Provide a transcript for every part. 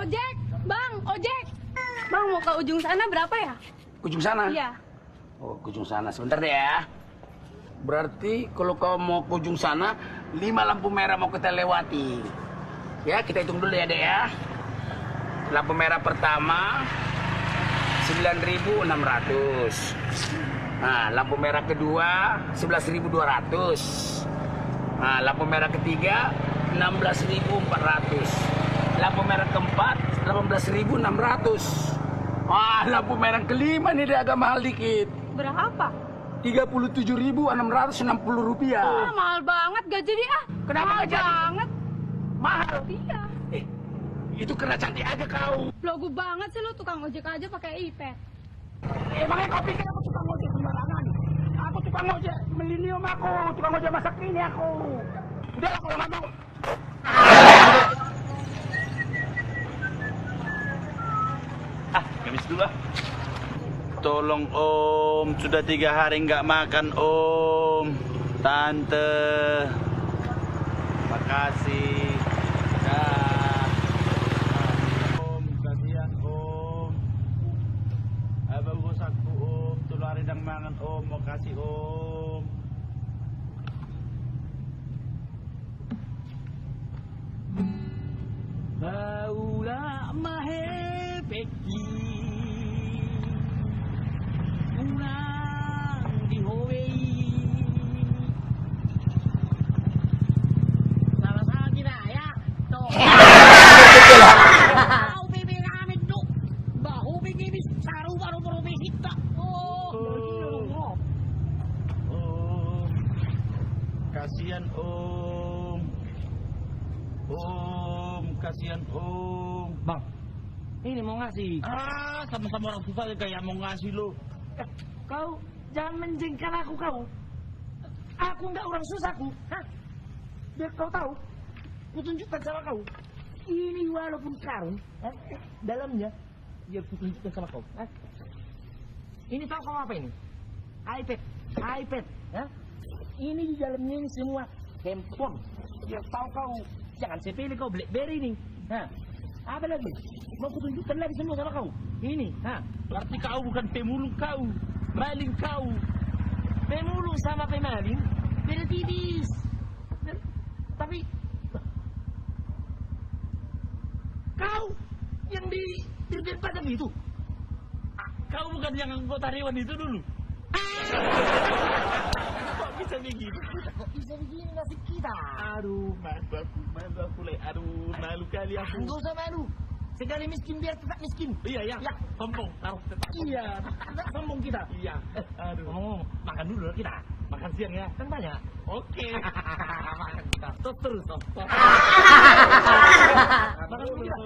Ojek, bang, ojek. Bang mau ke ujung sana berapa ya? Ujung sana? Iya. Oh, ke ujung sana. Sebentar deh ya. Berarti kalau kau mau ke ujung sana, 5 lampu merah mau kita lewati. Ya, kita hitung dulu ya, Dek ya. Lampu merah pertama 9.600. Nah, lampu merah kedua 11.200. Nah, lampu merah ketiga 16.400. Lampu merah keempat 18.600. Wah, lampu merah kelima nih dia agak mahal dikit. Berapa? 37.660 rupiah. Ah, mahal banget gak jadi ah. Kenapa mahal nggak jadi? banget. Mahal. Iya. Itu karena cantik aja kau. Logo banget sih lu tukang ojek aja pakai iPad. Emangnya kau pikir aku tukang ojek sembarangan? Aku tukang ojek milenium aku, tukang ojek masa kini aku. Udah lah kalau nggak mau. Gamis dulu lah. Tolong om, sudah 3 hari nggak makan om. Tante, makasih. Dah. Om, kasihan om. Bagus aku om, tolong hari nang mangan om, makasih om. Baula mahepeki unang dihowei salah sakit ya to au bebe ramen do bahu bebe saru baru baru hita oh kasihan om kasihan om. Bang, ini mau ngasih. Sama-sama orang susah kayak mau ngasih lo. Kau jangan menjengkel aku kau. Aku nggak orang susah aku. Hah? Biar kau tahu. Kutunjukkan sama kau. Ini walaupun karung, dalamnya biar kutunjukkan sama kau. Hah? Ini tahu kau apa ini? iPad. Ya? Ini di dalamnya ini semua handphone. Biar tahu kau. Jangan sepele kau BlackBerry ini. Nah, apa lagi? Mau kutunjukkan lagi semua sama kau. Ini, Berarti kau bukan pemulung kau, maling kau. pemulung sama pemaling beda tipis. Tapi kau yang di Dirjen Pajak itu, Kau bukan yang anggota dewan itu dulu. Kok bisa begitu? kok bisa begini nasib kita? Aduh, malu aku le. Aduh, malu kali aku. Enggak usah malu. Sekali miskin biar tetap miskin. Iya, ya. Ya. Sombong, taruh tetap. Iya, tetap sombong kita. Iya. Aduh. Ngomong, makan dulu kita. Makan siang ya. Kan banyak. Oke. Makan kita. Terus. Makan dulu kita.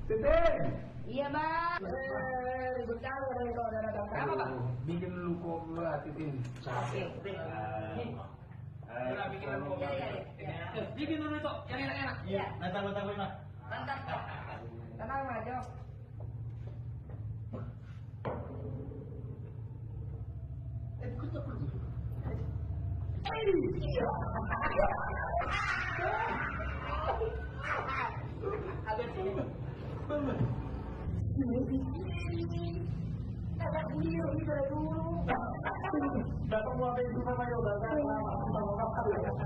Teten. Iya bang. Ribut kali ada yang datang. Apa bang? Bikin lu kopi Titin. Capek. Bikin dulu itu yang enak-enak. Iya. Nantang mah. Mantap. Tenang aja.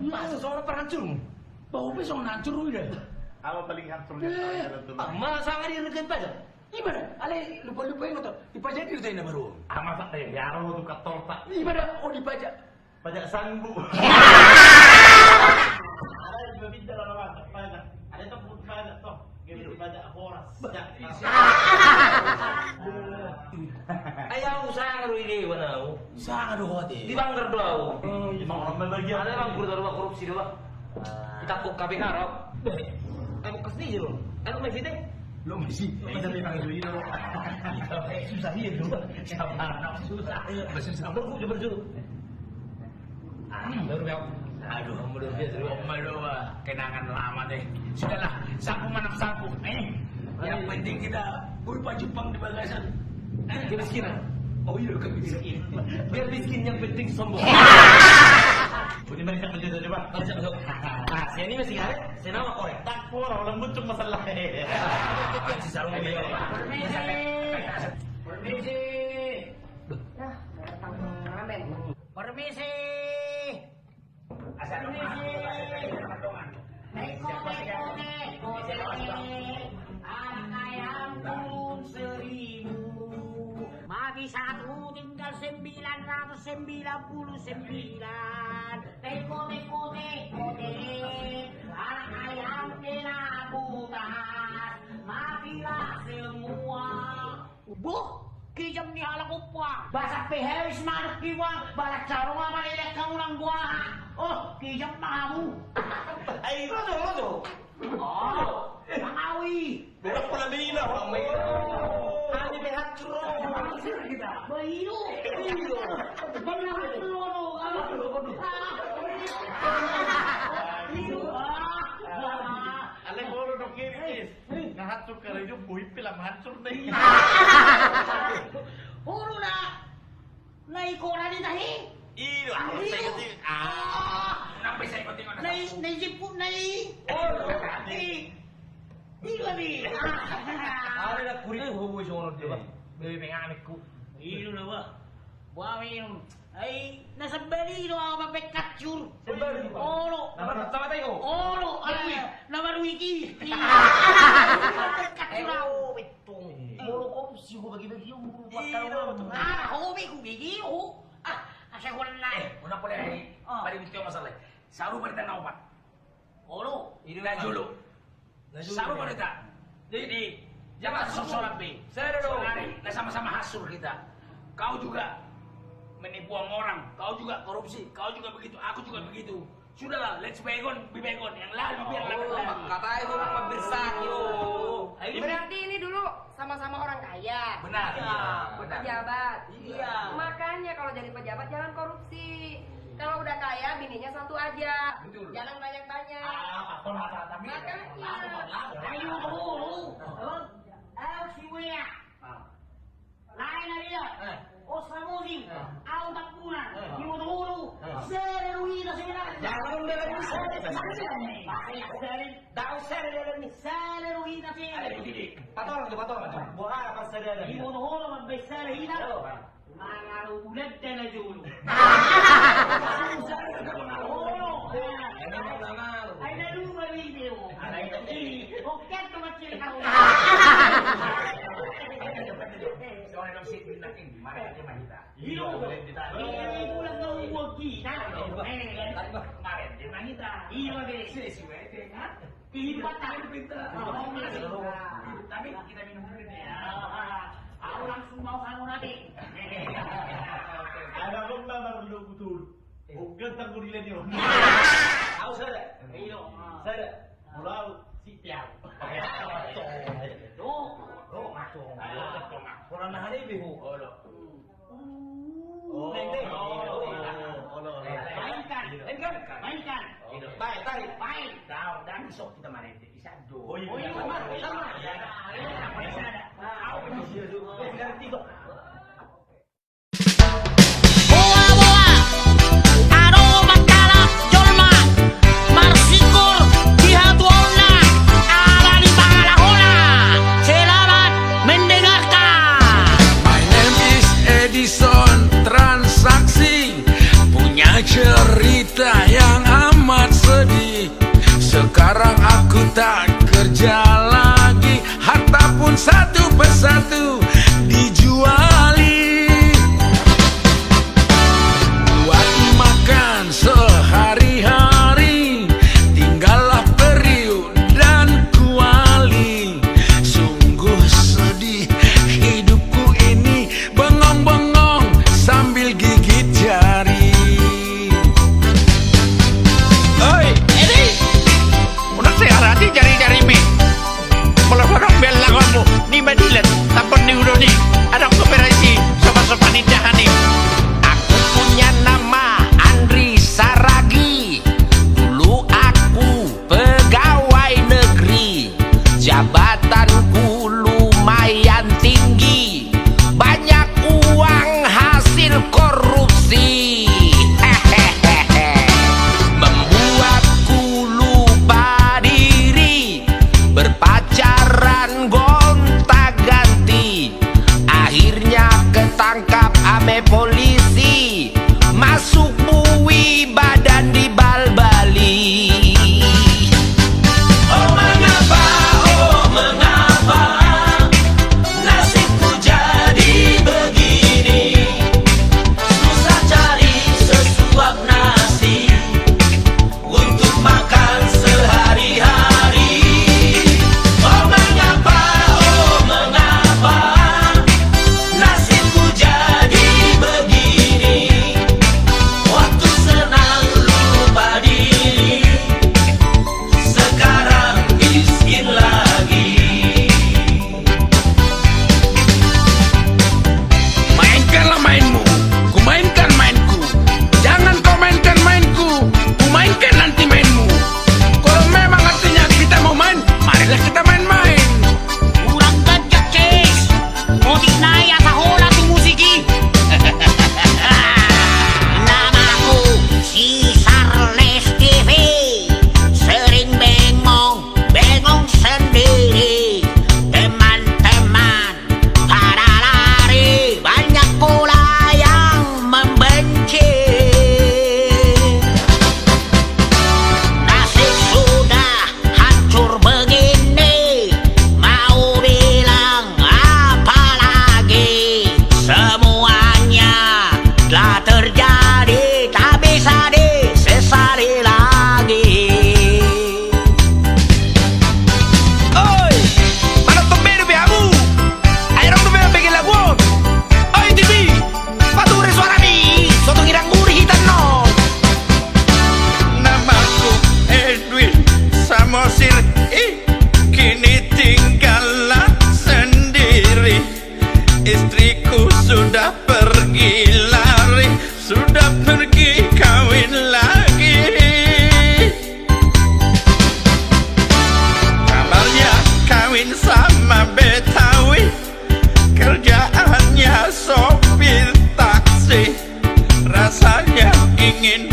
Masa seorang perancur? Bau pisau nancur udah. Apa paling hanturnya? Masa nggak direkan pajak? Gimana? Ale lupa-lupain atau dipajak di sana baru? Masa teh yaro tuh katol tak. Gimana? Oh dipajak. Pajak sanggup. Ada yang juga pintar orang pajak. Ada tuh pajak toh. Gitu pajak horas. Ayaw usaha ro ini wanau. Sa aduh hati. Di banggar daw. Mau orang bagian. Ada bang guru korupsi doa. Kita kok kabeh harap. Aku kasih lo. Aku may fitting. Lo masih Kita memang itu ini. Susah iya dulu. Sabar, susah. masih sama. Berku berju. Baru ya. Aduh, Madowa, kenangan lama deh. Sudahlah, sapu manak sapu. Yang penting kita berupa Jepang di bagasan. Kemiskinan. Oh iya, miskin. Biar miskin yang penting sombong. Udah mereka kerja coba. Masuk. Ini masih ada, saya nama korek. Tak pura, orang muncul masalah. Si sarung ini. Permisi. Nah, datang pengamen. Permisi. Permisi. Neko. Anak ayam turun 1000. Magi 1 tinggal 999. Neko. Anak ayam kinabutas. Magilah semua. Buh, kijam ni halak upwa. Basak pehewis manuk kiwang. Balak carong apa nilai kamu lang buah. Oh, kijam mamu. Ay, rodo. Oh, mangawi. Berak pula bila. Ani behat curo. Bayu. Benar curo. Alay bolo dong kipis. Nahancur ka rin yung buhay pilang hancur na yun. Puro na. Naikora ni tahi. Iyo, ako sa iyo. Kenapa saya ikut tengok? Naisiput nai. Iyo ni. Ada nak kulit hubu jono dia. Bebe pengamikku. Iyo na ba. Buami yung. Ay, nasa bali no ako mapekacur. Sebali. Olo. Nama sama tayo. Olo. Ay, namarwiki. Mapekacur ako. Itong. Muro ko si ko bagi-bagi yung muro Iyo. Hobi ko bigiyo. Asya ko na. Una pala ay, balik mesti masalah. Saru pada tanah obat. Olo. Ini lah dulu. Saru pada tak. Jadi jangan sosoran be. Saya dulu. Nah sama-sama hasur kita. Kau juga menipu orang, kau juga korupsi, kau juga begitu, aku juga begitu. Sudahlah, let's begon, be begon. Yang lalu biar lalu. Kata itu pembirsak yo. Berarti ini dulu sama-sama orang kaya. Benar. Iya. Benar. Pejabat. Iya. Makanya kalau jadi pejabat jangan korupsi. Kalau udah kaya bininya satu aja. Betul. Jangan banyak-banyak. Tapi Makanya. Ayo dulu. Ayo si Wea. Lain na dia. O Samusin. Aw takbunan. Iwo dulu. Sere ruina sila. Jangan dalam Daw sere dalam sere ruina sila. patong. Buah apa saudara? Iwo dulu magbesar hina. Mga ulat na dulu. Ay naluwa video. Oke tumatil ka. Orang dong sih nakin, mana aja mah kita. Hino. Ini bulan na uwag kita. Kemarin dia mah kita. Iya lagi. Si wete, ha? Ibat tak. Tapi kita minum dulu nih ya. Aku langsung mau kamu nanti. Ada kong naman lo betul. Huwag kang kurilan yun. Tahu saudara? Iyo. Saudara. Mulaw si Piao. Tuh. Masuk. Kurang hari bihu. Mainkan. Baik. Tahu dan sok kita mana itu bisa do. Oh iya. My name is Edison Transaksi, punya cerita yang amat sedih. Sekarang aku tak kerja lagi, harta pun satu persatu dijuali. Buat makan sehari-hari, tinggallah periuk dan kuali. Sungguh sedih hidupku ini, bengong-bengong sambil gigit jari. Oi, Edi, udah saya rati jari-jari mi. Kalau orang bilang kamu ni badilan, tak pernah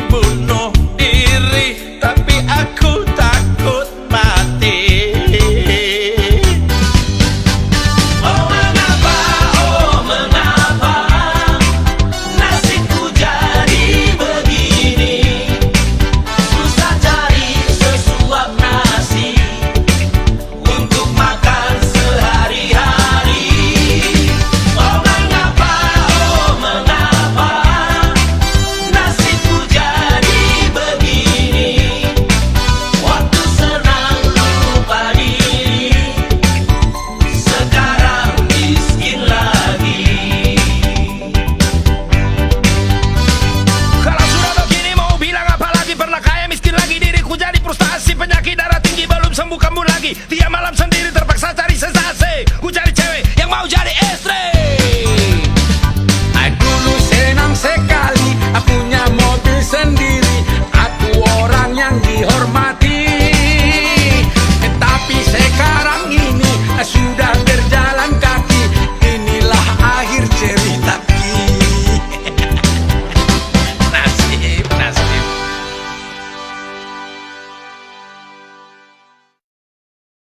bunuh diri, tapi aku takut mati. Oh mengapa nasibku jadi begini, susah cari sesuap nasi untuk makan sehari-hari. Oh mengapa nasibku jadi begini, waktu senang lupa diri, sekarang miskin lagi. Kalau sudah begini mau bilang apa lagi? Pernah kaya miskin lagi, diriku jadi frustasi, penyakit darah tinggi belum sembuh kambuh lagi. Tiap malam sendiri terpaksa cari sensasi, ku cari cewek yang mau jadi istri.